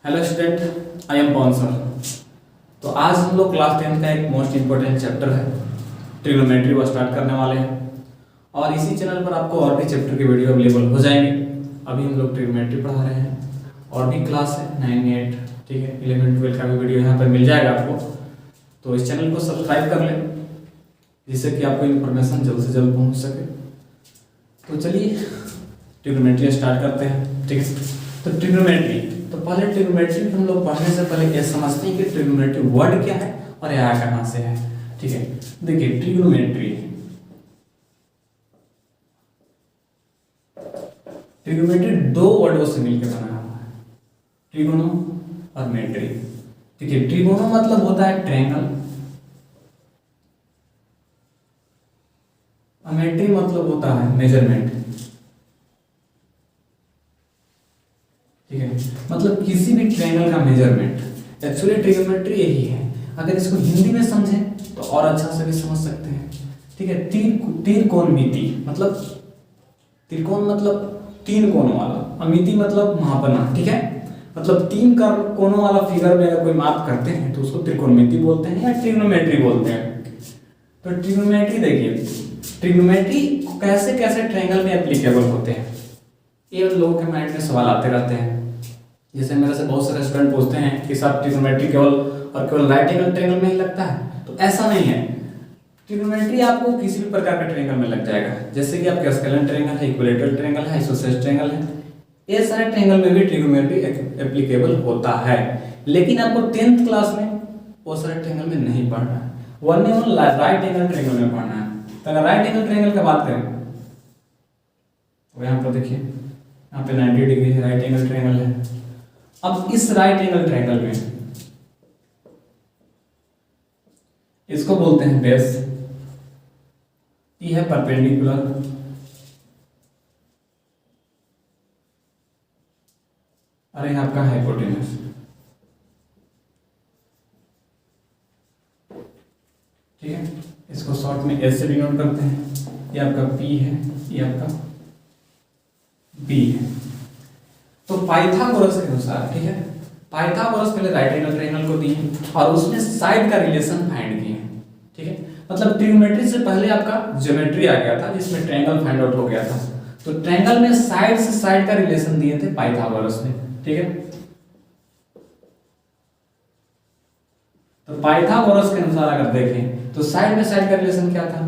Hello student, I am Pawan sir. तो आज हम लोग क्लास 10 का एक मोस्ट इम्पोर्टेंट चैप्टर है ट्रिग्नोमेट्री वो स्टार्ट करने वाले हैं। और इसी चैनल पर आपको और भी चैप्टर की वीडियो अवेलेबल हो जाएंगे। अभी हम लोग ट्रिग्नोमेट्री पढ़ा रहे हैं और भी क्लास है 9, 8, ठीक है, 11, 12 का भी वीडियो यहाँ पर मिल जाएगा आपको। तो इस चैनल को सब्सक्राइब कर लें जिससे कि आपको इन्फॉर्मेशन जल्द से जल्द पहुँच सके। तो चलिए ट्रिग्नोमेट्री स्टार्ट करते हैं, ठीक है। तो ट्रिग्नोमेट्री, तो पहले ट्रिग्नोमेट्री हम लोग पढ़ने से पहले ये समझते हैं कि ट्रिग्नोमेट्री वर्ड क्या है और यह आया कहाँ से है, ठीक है। देखिए ट्रिग्नोमेट्री दो वर्डों से मिलकर बना हुआ है, ट्रिगोनो और मेट्री। देखिए ट्रिगोनो मतलब होता है ट्रायंगल, और मेट्री मतलब होता है मेजरमेंट, ठीक है। मतलब किसी भी ट्रायंगल का मेजरमेंट। एक्चुअली ट्रिग्नोमेट्री यही है। अगर इसको हिंदी में समझें तो और अच्छा से भी समझ सकते हैं, ठीक है। त्रिकोणमिति मतलब त्रिकोण मतलब तीन कोणों वाला, और मिति मतलब मापना, ठीक है। मतलब तीन कोणों वाला फिगर में अगर कोई माप करते हैं तो उसको त्रिकोणमिति बोलते हैं या ट्रिग्नोमेट्री बोलते हैं। तो ट्रिग्नोमेट्री देखिए, ट्रिग्नोमेट्री कैसे कैसे ट्रायंगल में एप्लीकेबल होते हैं, ये लोगों के माइंड में सवाल आते रहते हैं। जैसे मेरे से बहुत सारे स्टूडेंट पूछते हैं कि सर ट्रिग्नोमेट्री केवल राइट एंगल ट्रायंगल में ही लगता है, तो ऐसा नहीं है। ट्रिग्नोमेट्री आपको किसी भी प्रकार के ट्रायंगल में लग जाएगा, जैसे कि आपका स्केलेन ट्रायंगल है, इक्विलेटरल ट्रायंगल है, आइसोसेलेस ट्रायंगल है, ये सारे ट्रायंगल में भी ट्रिग्नोमेट्री एप्लीकेबल होता है। लेकिन आपको 10th क्लास में वो सारे ट्रायंगल में नहीं पढ़ना है, वन राइट एंगल ट्रायंगल में पढ़ना है। तो अगर राइट एंगल ट्रायंगल की बात करें तो यहाँ पर देखिए, यहाँ पे 90 डिग्री है, राइट एंगल ट्रायंगल है। अब इस राइट एंगल ट्रायंगल में इसको बोलते हैं बेस, ये है परपेंडिकुलर, और यह आपका हाइपोटेनस, ठीक है। इसको शॉर्ट में एस से डिनोट करते हैं। ये आपका पी है, ये आपका बी है। तो पाइथागोरस के अनुसार, ठीक है, पाइथागोरस पहले राइट एंगल ट्रायंगल को दिए और उसमें साइड का रिलेशन फाइंड किए, ठीक है। मतलब ट्रिग्नोमेट्री से पहले आपका ज्योमेट्री आ गया था जिसमें ट्रायंगल फाइंड आउट हो गया था। तो ट्रायंगल में साइड से साइड का रिलेशन दिए थे पाइथागोरस ने, ठीक है। तो पाइथागोरस के अनुसार अगर देखें तो साइड में साइड का रिलेशन क्या था,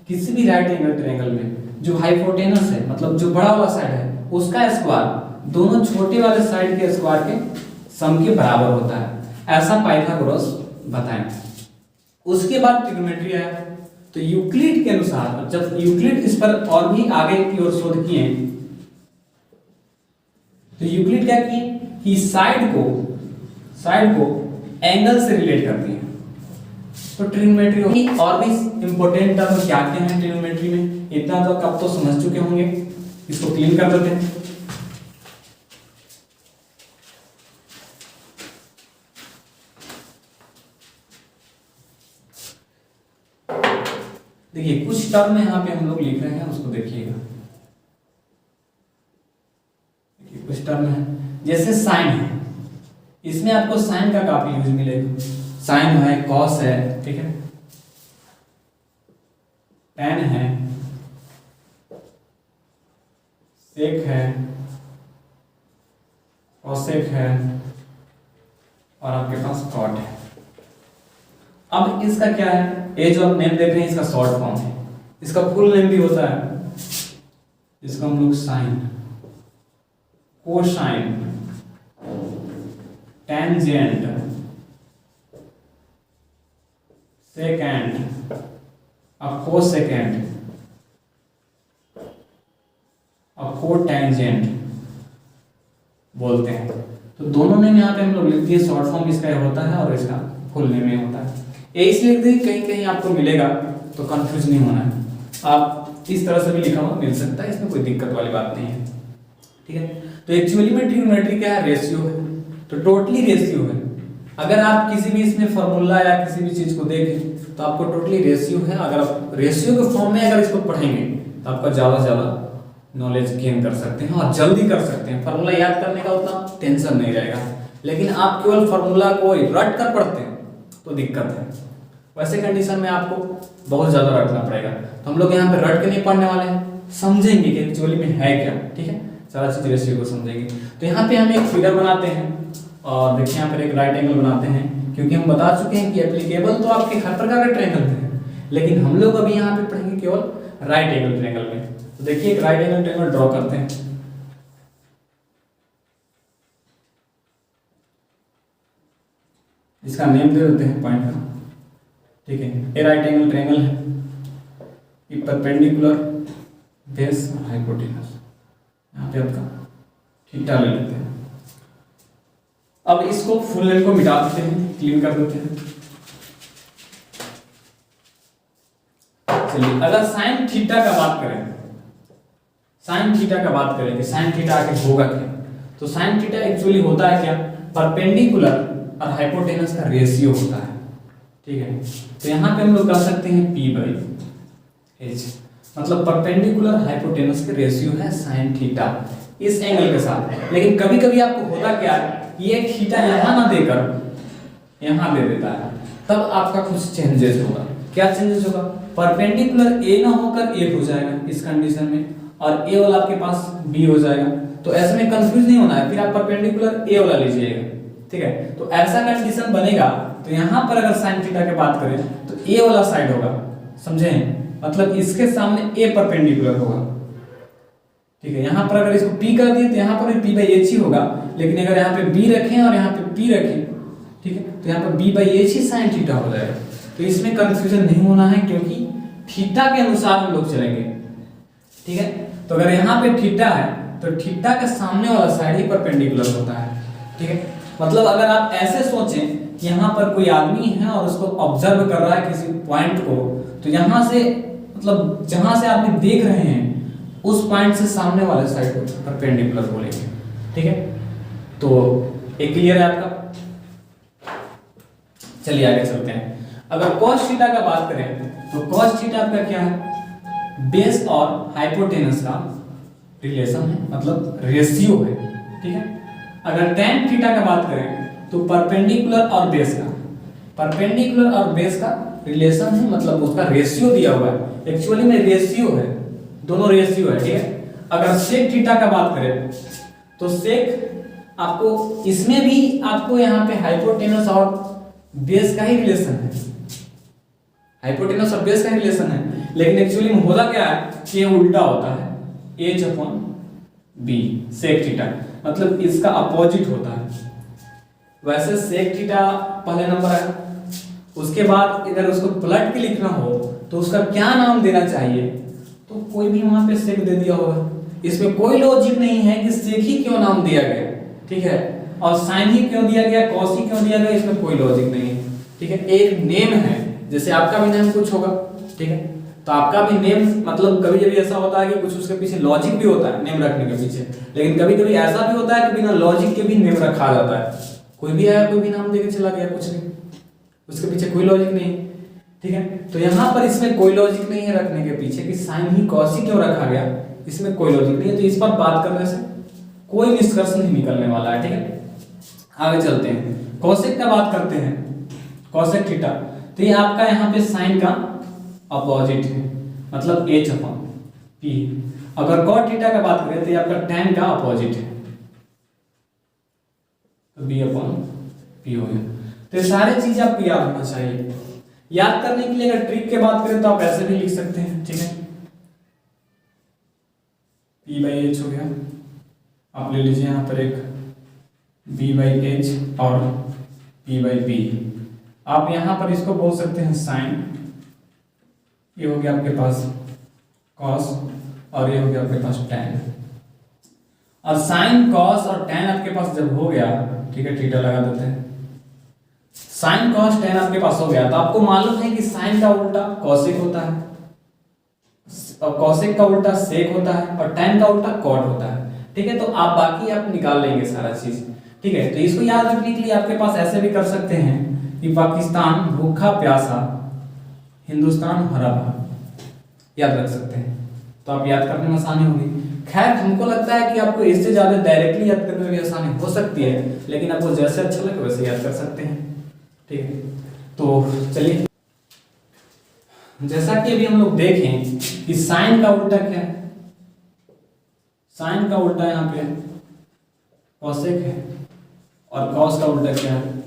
किसी भी राइट एंगल ट्रायंगल में जो हाइपोटेनस है, मतलब जो बड़ा वाला साइड है, उसका स्क्वायर दोनों छोटे वाले साइड के स्क्वायर के सम के बराबर होता है, ऐसा पाइथागोरस बताएं। उसके बाद ट्रिग्नोमेट्री आया। तो यूक्लिड के अनुसार, जब यूक्लिड इस पर और भी आगे की ओर शोध किए, तो यूक्लिड क्या किए कि साइड को एंगल से रिलेट करती है। तो ट्रिग्नोमेट्री होगी। और भी इंपॉर्टेंट टर्म क्या क्या है ट्रिग्नोमेट्री में, इतना तो आप तो समझ चुके होंगे। इसको क्लीन कर देते हैं। देखिए कुछ टर्म यहाँ पे हम लोग लिख रहे हैं, उसको देखिएगा। देखिए कुछ टर्म है, जैसे साइन है, इसमें आपको साइन का काफी यूज मिलेगा। साइन है, कॉस है, ठीक है, टेन है, सेक है, कॉसेक है, और आपके पास कॉट है। अब इसका क्या है, ये जो आप नेम देख रहे हैं इसका शॉर्ट फॉर्म है। इसका फुल नेम भी होता है, इसको हम लोग साइन, कोसाइन, टेंजेंट, सेकेंड और कोसेकेंड और कोटेंजेंट बोलते हैं। तो दोनों नेम यहाँ पे हम लोग लिख दिए, शॉर्ट फॉर्म इसका ये होता है और इसका फुल नेम ये होता है। ये इसलिए लिख दिए, कहीं कहीं आपको मिलेगा तो कंफ्यूज नहीं होना है। आप इस तरह से भी लिखा हुआ मिल सकता है, इसमें कोई दिक्कत वाली बात नहीं है, ठीक है। तो एक्चुअली में ट्रिग्नोमेट्री क्या है, रेशियो है। तो टोटली रेशियो है। अगर आप किसी भी इसमें फॉर्मूला या किसी भी चीज को देखें तो आपको टोटली रेशियो है। अगर आप रेशियो के फॉर्म में अगर इसको पढ़ेंगे तो आपका ज्यादा से ज्यादा नॉलेज गेन कर सकते हैं और जल्दी कर सकते हैं। फॉर्मूला याद करने का उतना टेंशन नहीं रहेगा। लेकिन आप केवल फॉर्मूला को रट कर पढ़ते हैं तो दिक्कत है। वैसे कंडीशन में आपको बहुत ज़्यादा रटना पड़ेगा। तो हम लोग यहाँ पे रट के नहीं पढ़ने वाले हैं, समझेंगे कि एक्चुअली में है क्या। ठीक है, सारा चीज रेशियो को समझेंगे। तो यहाँ पे हम एक फिगर बनाते हैं और देखिए यहाँ पर एक राइट एंगल बनाते हैं, क्योंकि हम बता चुके हैं कि एप्लीकेबल तो आपके हर प्रकार के ट्रायंगल में है, लेकिन हम लोग अभी यहाँ पे पढ़ेंगे केवल राइट एंगल ट्रायंगल में। तो देखिए एक राइट एंगल ट्रायंगल ड्रॉ करते हैं। इसका नेम दे देते हैं पॉइंट का। ठीक है, ये राइट एंगल ट्रायंगल है, ये परपेंडिकुलर बेस हाइपोटेनस, यहाँ पे आपका थीटा ले लेते हैं। अब इसको फुल लेंथ को मिटा देते हैं, क्लीन कर देते हैं। चलिए अगर साइन थीटा का बात करें, साइन थीटा का बात करें कि साइन थीटा आगे होगा क्या, तो साइन थीटा एक्चुअली होता है क्या, परपेंडिकुलर और हाइपोटेनस का रेशियो होता है। ठीक है, तो यहाँ पे हम लोग कर सकते हैं P/H, मतलब परपेंडिकुलर हाइपोटेनस का रेशियो है साइन थीटा इस एंगल के साथ। लेकिन कभी कभी आपको होता क्या है, ये थीटा यहाँ ना देकर यहाँ दे देता है, तब आपका कुछ चेंजेस होगा। क्या चेंजेस होगा, परपेंडिकुलर ए ना होकर ए हो जाएगा इस कंडीशन में, और ए वाला आपके पास बी हो जाएगा। तो ऐसे में कंफ्यूज नहीं होना है, फिर आप परपेंडिकुलर ए वाला लीजिएगा। ठीक है, तो ऐसा कंडीशन बनेगा। तो यहाँ पर अगर साइन थीटा की बात करें तो ए वाला साइड होगा, समझे, मतलब इसके सामने ए परपेंडिकुलर होगा। ठीक है, यहाँ पर अगर इसको P कर दिए तो यहाँ पर भी P/H ही होगा, लेकिन अगर यहाँ पे B रखें और यहाँ पे P रखें, ठीक है, तो यहाँ पर B/H ही साइन थीटा हो जाएगा। तो इसमें कंफ्यूजन नहीं होना है, क्योंकि थीटा के अनुसार हम लोग चलेंगे। ठीक है, तो अगर यहाँ पे थीटा है तो थीटा के सामने वाला साइड ही परपेंडिकुलर होता है। ठीक है, मतलब अगर आप ऐसे सोचें कि यहाँ पर कोई आदमी है और उसको ऑब्जर्व कर रहा है किसी पॉइंट को, तो यहाँ से मतलब जहां से आदमी देख रहे हैं उस पॉइंट से सामने वाले साइड को परपेंडिकुलर बोलेंगे। ठीक है, तो एक क्लियर है आपका। चलिए आगे चलते हैं। अगर cos थीटा का बात करें तो cos थीटा आपका क्या है, बेस और हाइपोटेनस का रिलेशन है, मतलब रेशियो है। ठीक है, अगर tan थीटा का बात करें तो परपेंडिकुलर और बेस का, परपेंडिकुलर और बेस का रिलेशन है, मतलब उसका रेशियो दिया हुआ है। एक्चुअली में रेशियो है, दोनों रेशियो है। ठीक है, अगर सेक थीटा का बात करें तो सेक आपको इसमें भी आपको यहाँ पे हाइपोटेनस और बेस का ही रिलेशन है, हाइपोटेनस और बेस का ही रिलेशन है। लेकिन एक्चुअली में होता क्या है कि ये उल्टा होता है, H/B सेक थीटा, मतलब इसका अपोजिट होता है। वैसे सेक थीटा पहले नंबर है, उसके बाद इधर उसको पलट के लिखना हो तो उसका क्या नाम देना चाहिए, तो कोई भी वहां पे सेक दे दिया होगा। इसमें कोई लॉजिक नहीं है कि सेक ही क्यों नाम दिया गया, ठीक है, और साइन ही क्यों दिया गया, कॉस ही क्यों दिया गया, इसमें कोई लॉजिक नहीं है। ठीक है, एक नेम है, जैसे आपका भी नेम कुछ होगा। ठीक है, तो आपका भी नेम, मतलब कभी कभी ऐसा होता है कि कुछ उसके पीछे लॉजिक भी होता है नेम रखने के पीछे, लेकिन कभी कभी ऐसा भी होता है कि बिना लॉजिक के भी नेम रखा जाता है। कोई भी आया, कोई भी नाम देके चला गया, कुछ नहीं, उसके पीछे कोई लॉजिक नहीं। ठीक है, तो यहाँ पर इसमें कोई लॉजिक नहीं है रखने के पीछे कि साइन ही कॉस ही क्यों रखा गया, इसमें कोई लॉजिक नहीं है। तो इस पर बात करने से कोई निष्कर्ष नहीं निकलने वाला है। ठीक है, आगे चलते हैं। कॉसेक का बात करते हैं, कॉसेक थीटा, तो ये आपका यहाँ पे साइन का अपोजिट है, मतलब H/P। अगर कॉट थीटा का बात करें तो ये आपका tan का अपोजिट है, तो B/P हो गया। तो ये सारी चीज आपको याद होना चाहिए। याद करने के लिए अगर ट्रिक की बात करें तो आप ऐसे भी लिख सकते हैं। ठीक है, P/H हो गया, आप ले लीजिए यहाँ पर एक B/H और P/P। आप यहाँ पर इसको बोल सकते हैं साइन, ये हो गया आपके पास कॉस, और ये हो गया आपके पास tan। और साइन कॉस और tan आपके पास जब हो गया, ठीक है, थीटा लगा देते हैं, साइन कॉस tan आपके पास हो गया, तो आपको मालूम है कि साइन का उल्टा कॉसेक होता है, और कॉसेक का उल्टा सेक होता है, और tan का उल्टा कॉट होता है। ठीक है, तो आप बाकी आप निकाल लेंगे सारा चीज। ठीक है, तो इसको याद रखने के लिए आपके पास ऐसे भी कर सकते हैं कि पाकिस्तान भूखा प्यासा, हिंदुस्तान हरा भरा, याद रख सकते हैं। तो आप याद करने में आसानी होगी। खैर हमको लगता है कि आपको इससे ज्यादा डायरेक्टली याद करने में भी आसानी हो सकती है, लेकिन आपको जैसे अच्छा लगे वैसे याद कर सकते हैं। ठीक है, तो चलिए, जैसा कि अभी हम लोग देखें कि साइन का उल्टा क्या है, साइन का उल्टा यहाँ पे कॉसेक है, और कॉस का उल्टा क्या है,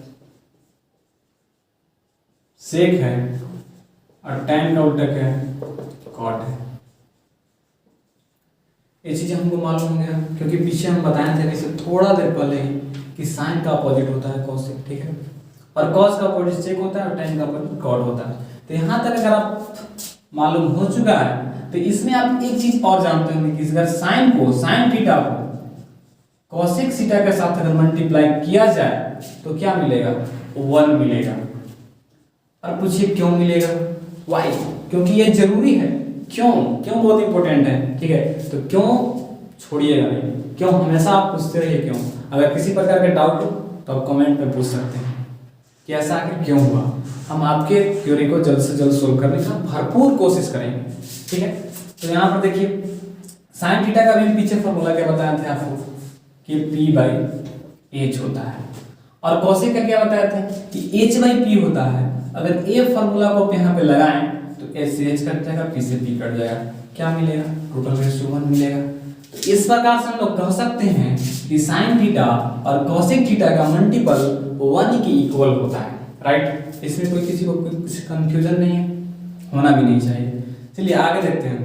सेक है, और टैन का उल्टा क्या है, कॉट है। ये चीजें हमको मालूम हो गया क्योंकि पीछे हम बताए थे जैसे थोड़ा देर पहले ही कि साइन का अपोजिट होता है कॉसेक, ठीक है, और कॉस का अपोजिट सेक होता है, और टैन का अपोजिट कॉट होता है। तो यहाँ तक अगर आप मालूम हो चुका है तो इसमें आप एक चीज और जानते होंगे कि अगर साइन को, साइन थीटा को कॉसेक थीटा के साथ अगर मल्टीप्लाई किया जाए तो क्या मिलेगा, 1 मिलेगा। और पूछिए क्यों मिलेगा, वाई, क्योंकि ये जरूरी है। क्यों, क्यों बहुत इंपॉर्टेंट है, ठीक है, तो क्यों छोड़िएगा नहीं, क्यों हमेशा आप पूछते रहिए क्यों। अगर किसी प्रकार के डाउट हो तो आप कमेंट में पूछ सकते हैं कि ऐसा आखिर क्यों हुआ। हम आपके थ्योरी को जल्द से जल्द सोल्व करने का भरपूर कोशिश करेंगे, ठीक है। तो यहाँ पर देखिए साइन थीटा का भी पीछे फॉर्मूला क्या बताया थे आपको कि P/H होता है, और कॉसेक का क्या बताया था कि H/P होता है। अगर ये फॉर्मूला को यहाँ पे लगाएं तो H से H कट जाएगा, P से P कट जाएगा, क्या मिलेगा, टोटल रेशियो 1 मिलेगा। तो इस प्रकार से हम लोग कह सकते हैं कि साइन थीटा और कॉसेक थीटा का मल्टीपल 1 के इक्वल होता है, राइट। इसमें कोई किसी को कुछ कंफ्यूजन नहीं है, होना भी नहीं चाहिए। चलिए आगे देखते हैं।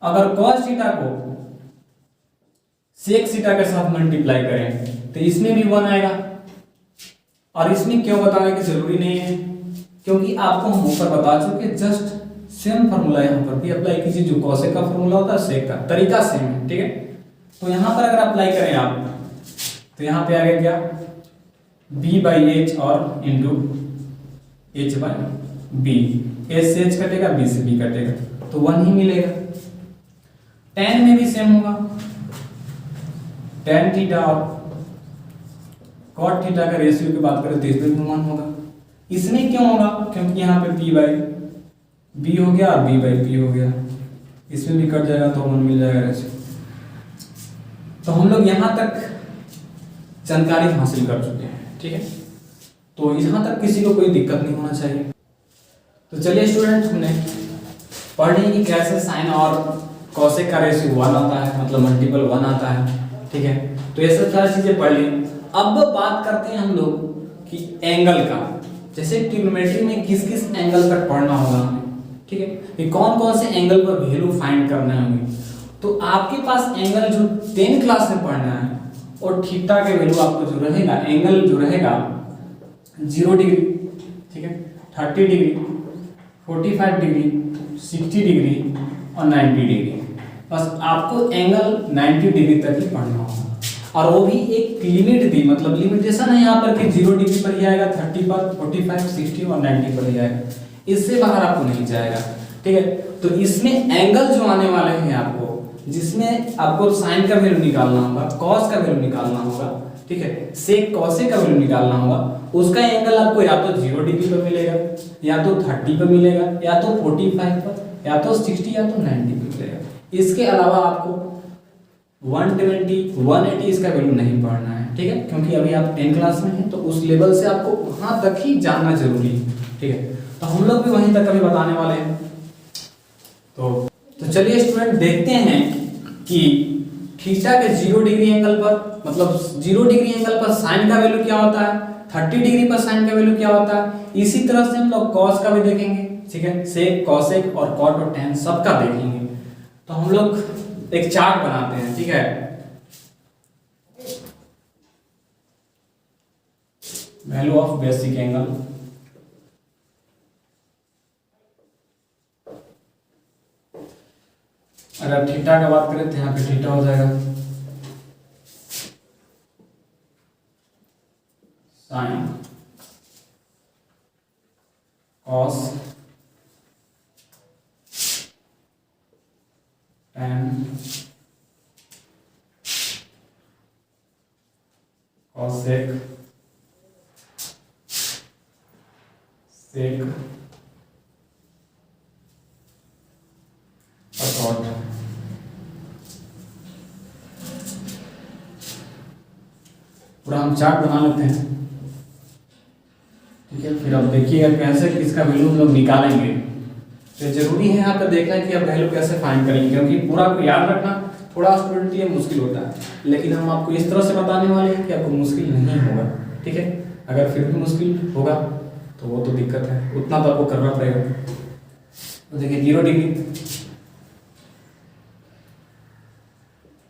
अगर cos थीटा को sec थीटा के साथ मल्टीप्लाई करें तो इसमें भी 1 आएगा, और इसमें क्यों बताने की जरूरी नहीं है क्योंकि आपको हम ऊपर बता चुके, जस्ट सेम फॉर्मूला यहाँ पर भी अप्लाई कीजिए। जो कॉसेक का फॉर्मूला होता है सेक का तरीका सेम है, ठीक है। तो यहाँ पर अगर अप्लाई करें आप तो यहाँ पे आ गया क्या, B/H और इंटू H/B, H से H कटेगा, B से B कटेगा, तो 1 ही मिलेगा। tan में भी सेम होगा, tan थीटा और cot थीटा का रेशियो की बात करें तो इसमें भी 1 होगा। इसमें क्यों होगा, क्योंकि यहाँ पे P/B हो गया और B/P हो गया, इसमें भी कट जाएगा तो 1 मिल जाएगा रेशियो। तो हम लोग यहाँ तक जानकारी हासिल कर चुके हैं, ठीक है। तो यहाँ तक किसी को कोई दिक्कत नहीं होना चाहिए। तो चलिए स्टूडेंट, हमने पढ़ ली कि कैसे साइन और कॉसेक का रेशियो 1 आता है, मतलब मल्टीपल 1 आता है, ठीक है। तो ये सब सारी चीजें पढ़ ली। अब बात करते हैं हम लोग कि एंगल का, जैसे ट्रिग्नोमेट्री में किस किस एंगल तक पढ़ना होगा हमें, ठीक है, कि कौन कौन से एंगल पर वैल्यू फाइंड करना होंगे। तो आपके पास एंगल जो 10 क्लास में पढ़ना है, और थीटा के वैल्यू आपको जो रहेगा, एंगल जो रहेगा 0 डिग्री, ठीक है, 30 डिग्री, 45 डिग्री, 60 डिग्री और 90 डिग्री। बस आपको एंगल 90 डिग्री तक ही पढ़ना होगा, और वो भी एक लिमिट दी, मतलब लिमिटेशन है यहाँ पर कि 0 डिग्री पर ही आएगा, 30 पर, 45, 60 और 90 पर ही आएगा, इससे बाहर आपको नहीं जाएगा, ठीक है। तो इसमें एंगल जो आने वाले हैं आपको, जिसमें आपको साइन का वैल्यू निकालना होगा, कॉस का वैल्यू निकालना होगा, ठीक है, सेक कॉसेक का वैल्यू निकालना होगा, उसका एंगल आपको या तो 0 डिग्री पर मिलेगा, या तो 30 पर मिलेगा, या तो 45 पर, या तो 60 या तो 90 पर मिलेगा। इसके अलावा आपको 120, 180 इसका वैल्यू नहीं पढ़ना है, ठीक है, क्योंकि अभी आप 10 क्लास में हैं, तो उस लेवल से आपको वहां तक ही जानना जरूरी है, ठीक है। तो हम लोग भी वहीं तक अभी बताने वाले हैं। तो चलिए स्टूडेंट, देखते हैं कि थीटा के 0 डिग्री एंगल पर, मतलब 0 डिग्री एंगल पर साइन का वैल्यू क्या होता है, 30 डिग्री पर साइन का वैल्यू क्या होता है। इसी तरह से हम लोग कॉस का भी देखेंगे, ठीक है, सेक, कॉसेक और कॉट और टैन सबका देखेंगे। तो हम लोग एक चार्ट बनाते हैं, ठीक है, वैल्यू ऑफ बेसिक एंगल। अगर थीटा का बात करें तो यहाँ पे थीटा हो जाएगा साइन, कॉस, टैन, कॉसेक, सेक और कॉट। पूरा हम चार्ट बना लेते हैं। ठीक है, फिर अब देखिएगा कैसे किसका वैल्यू हम लोग निकालेंगे। तो जरूरी है यहाँ पर देखना कि आप वैल्यू कैसे फाइंड करेंगे, क्योंकि पूरा को याद रखना थोड़ा स्टूडेंट के लिए मुश्किल होता है, लेकिन हम आपको इस तरह से बताने वाले हैं कि आपको मुश्किल नहीं होगा। ठीक है, अगर फिर भी मुश्किल होगा तो वो तो दिक्कत है, उतना तो आपको करना पड़ेगा। तो देखिए 0 degree,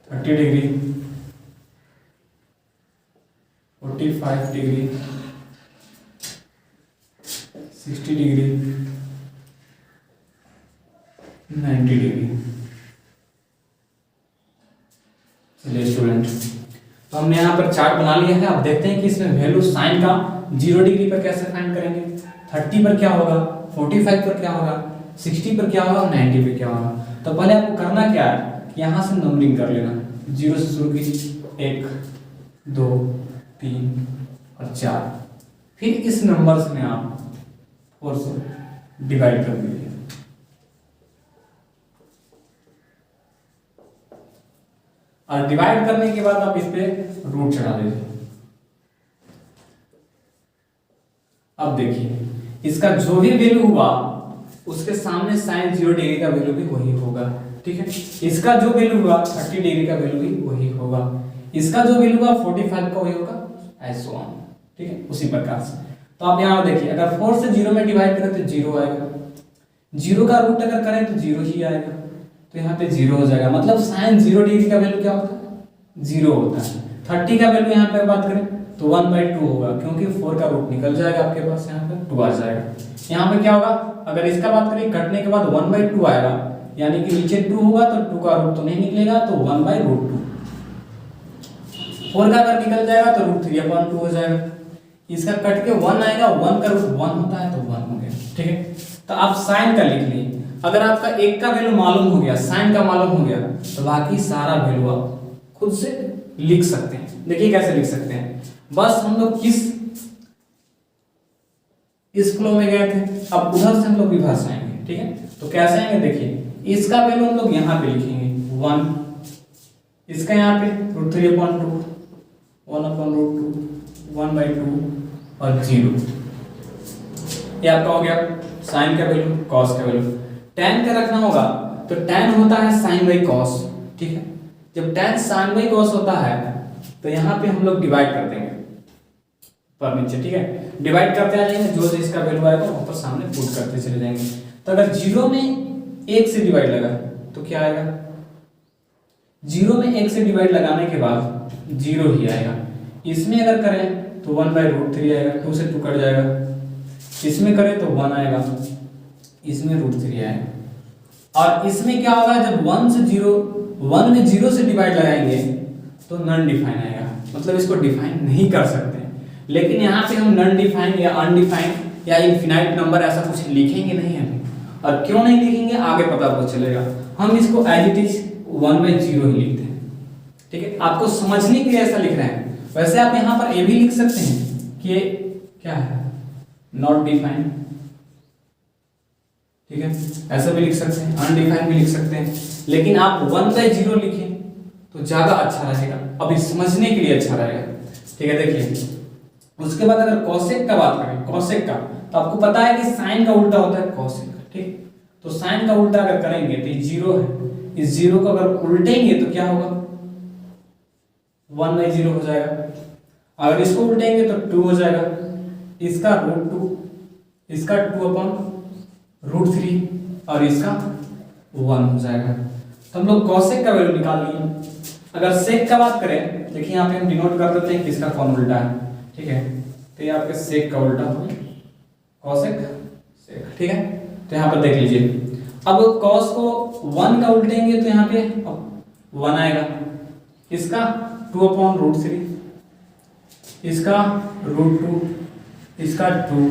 30 degree, 45 degree, 60 degree, 90 degree. चलिए स्टूडेंट, तो हमने यहाँ पर चार्ट बना लिया है। अब देखते हैं कि इसमें वैल्यू साइन का 0 डिग्री पर कैसे फाइंड करेंगे, 30 पर क्या होगा, 45 पर क्या होगा, 60 पर क्या होगा, 90 पर क्या होगा। तो पहले आपको करना क्या है कि यहाँ से नंबरिंग कर लेना, 0 से शुरू कीजिए, 1 2 3 और 4, फिर इस नंबर से आप 4 से डिवाइड कर दीजिए। और डिवाइड करने के बाद आप इस पे रूट चढ़ा दीजिए। अब देखिए इसका जो भी वैल्यू हुआ उसके सामने साइन 0 डिग्री का वैल्यू भी वही होगा। ठीक है, इसका जो वैल्यू हुआ 30 डिग्री का वैल्यू भी वही होगा, इसका जो वैल्यू हुआ 45 का वही होगा, ऐसे ऑन। ठीक है, उसी प्रकार से। तो आप यहाँ देखिए अगर 4 से 0 में डिवाइड करें तो 0 आएगा, 0 का रूट अगर करें तो 0 ही आएगा, तो यहाँ पे 0 हो जाएगा। मतलब साइन 0 डिग्री का वैल्यू क्या होता है, 0 होता है। 30 का वैल्यू यहाँ पे बात करें तो 1/2 होगा, क्योंकि 4 का रूट निकल जाएगा आपके पास, यहाँ पे 2 आ जाएगा। यहाँ पे क्या होगा, अगर इसका बात करें कटने के बाद 1/2 आएगा, यानी कि नीचे 2 होगा तो 2 का रूट तो नहीं निकलेगा, तो 1/√2। 4 का अगर निकल जाएगा तो √3/2 हो जाएगा। इसका कट के 1 आएगा, 1 का रूट 1 होता है तो 1 हो गया। ठीक है, तो आप साइन का लिख लें। अगर आपका एक का वैल्यू मालूम हो गया, साइन का मालूम हो गया, तो बाकी सारा वैल्यू आप खुद से लिख सकते हैं। देखिए कैसे लिख सकते हैं, बस हम लोग इस फ्लो में गए थे, अब उधर से हम लोग रिवर्स आएंगे। ठीक है, तो कैसे आएंगे, देखिए इसका वैल्यू हम लोग यहाँ पे लिखेंगे 1, इसका यहाँ पे √3/2, 1/√2, 1/2 और 0। ये आपका हो गया साइन का वैल्यू, कॉस का वैल्यू। tan का रखना होगा तो tan होता है sin बाई cos। ठीक है, जब tan sin बाई cos होता है तो यहाँ पे हम लोग डिवाइड कर देंगे पर नीचे। ठीक है, डिवाइड करते आ जाएंगे, जो इसका वैल्यू आएगा ऊपर सामने पुट करते चले जाएंगे। तो अगर 0 में 1 से डिवाइड लगा तो क्या आएगा, 0 में 1 से डिवाइड लगाने के बाद 0 ही आएगा। इसमें अगर करें तो 1/√3 आएगा, 2 से 2 कट जाएगा। इसमें करें तो 1 आएगा, इसमें √3 आएगा। और इसमें क्या होगा, जब 1 में 0 से डिवाइड लगाएंगे तो नॉन डिफाइन आएगा, मतलब इसको डिफाइन नहीं कर सकते। लेकिन यहाँ पे हम नॉन डिफाइन या अनडिफाइंड या इनफिनाइट नंबर ऐसा कुछ लिखेंगे नहीं अभी। और क्यों नहीं लिखेंगे आगे पता चलेगा। हम इसको एज इट इज 1/0 ही लिखते हैं। ठीक है, आपको समझने के लिए ऐसा लिख रहे हैं। वैसे आप यहाँ पर ये भी लिख सकते हैं कि क्या है, नॉट डिफाइंड। ठीक है, ऐसा भी लिख सकते हैं, अनडिफाइंड भी लिख सकते हैं, लेकिन आप 1/0 लिखें तो ज्यादा अच्छा रहेगा, अभी समझने के लिए अच्छा रहेगा। ठीक है, देखिए उसके बाद अगर कॉसेक का बात करें, कॉसेक का तो आपको पता है कि साइन का उल्टा होता है कॉसेक। ठीक, तो साइन का उल्टा अगर करेंगे तो 0 है, इस 0 को अगर उल्टेंगे तो क्या होगा, 1/0 हो जाएगा। अगर इसको उल्टेंगे तो 2 हो जाएगा, इसका √2, इसका 2/√3 और इसका 1 हो जाएगा। तो हम लोग कॉसेक का वैल्यू निकाल लिए। अगर सेक का बात करें, देखिए यहाँ पे हम डिनोट कर देते हैं कि इसका कौन उल्टा है। ठीक है, तो ये आपके सेक का उल्टा हो गया, कॉसेक सेक। ठीक है, तो यहाँ पर देख लीजिए, अब कॉस को 1 का उल्टेंगे तो यहाँ पे 1 आएगा, इसका 2/√3, इसका √2, इसका 2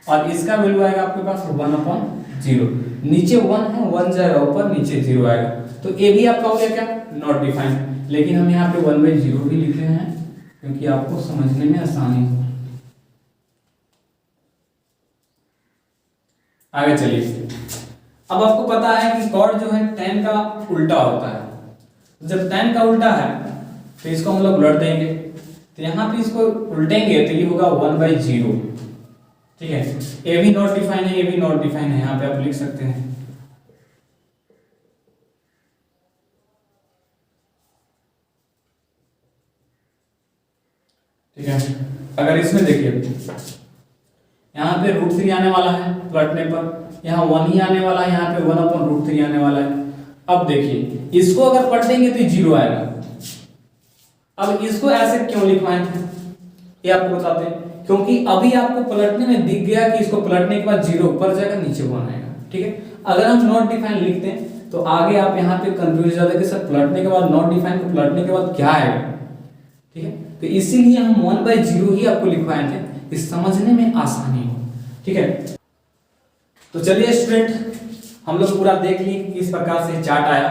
और इसका वैल्यू आएगा आपके पास 1/0। नीचे 1 है, 1 जाएगा ऊपर, नीचे 0 आएगा। तो ये भी आपका हो गया क्या, नॉट डिफाइंड। लेकिन हम यहाँ पे 1/0 भी लिख रहे हैं क्योंकि आपको समझने में आसानी हो। आगे चलिए, अब आपको पता है कि कॉट जो है tan का उल्टा होता है। जब tan का उल्टा है तो इसको हम लोग उलट देंगे, तो यहाँ पे इसको उल्टेंगे तो ये होगा 1/0। ठीक है, ए भी नॉट डिफाइन है, ए भी नॉट डिफाइन है, यहाँ पे आप लिख सकते हैं। ठीक है, अगर इसमें देखिए यहाँ पे √3 आने वाला है पलटने पर, यहाँ 1 ही आने वाला है, यहाँ पे 1/√3 आने वाला है। अब देखिए इसको अगर पलटेंगे तो 0 आएगा। अब इसको ऐसे क्यों लिखवाए थे ये आपको बताते हैं, क्योंकि अभी आपको पलटने में दिख गया कि इसको पलटने के बाद 0 ऊपर जाएगा नीचे 1 आएगा। ठीक है, अगर हम नॉट डिफाइन लिखते हैं तो आगे आप यहाँ पे कंफ्यूज जाते कि सर पलटने के बाद नॉट डिफाइन को पलटने के बाद क्या आएगा। ठीक है, तो इसीलिए हम 1/0 ही आपको लिखवाए थे, इस समझने में आसानी हो। ठीक है, तो चलिए स्टूडेंट, हम लोग पूरा देख लिए किस प्रकार से चार्ट आया,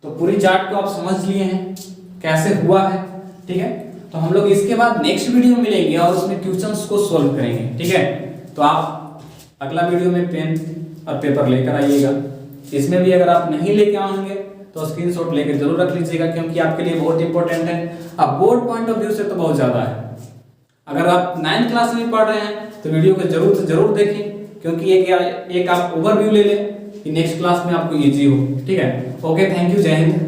तो पूरी चार्ट को आप समझ लिए हैं कैसे हुआ है। ठीक है, तो हम लोग इसके बाद नेक्स्ट वीडियो में मिलेंगे और उसमें क्वेश्चंस को सॉल्व करेंगे। ठीक है, तो आप अगला वीडियो में पेन और पेपर लेकर आइएगा। इसमें भी अगर आप नहीं लेके आएंगे तो स्क्रीनशॉट लेकर जरूर रख लीजिएगा, क्योंकि आपके लिए बहुत इंपॉर्टेंट है। अब बोर्ड पॉइंट ऑफ व्यू से तो बहुत ज्यादा है। अगर आप 9th क्लास में पढ़ रहे हैं तो वीडियो को जरूर से जरूर देखें, क्योंकि एक आप ओवरव्यू ले लें कि नेक्स्ट क्लास में आपको इजी हो। ठीक है, ओके, थैंक यू, जय हिंद।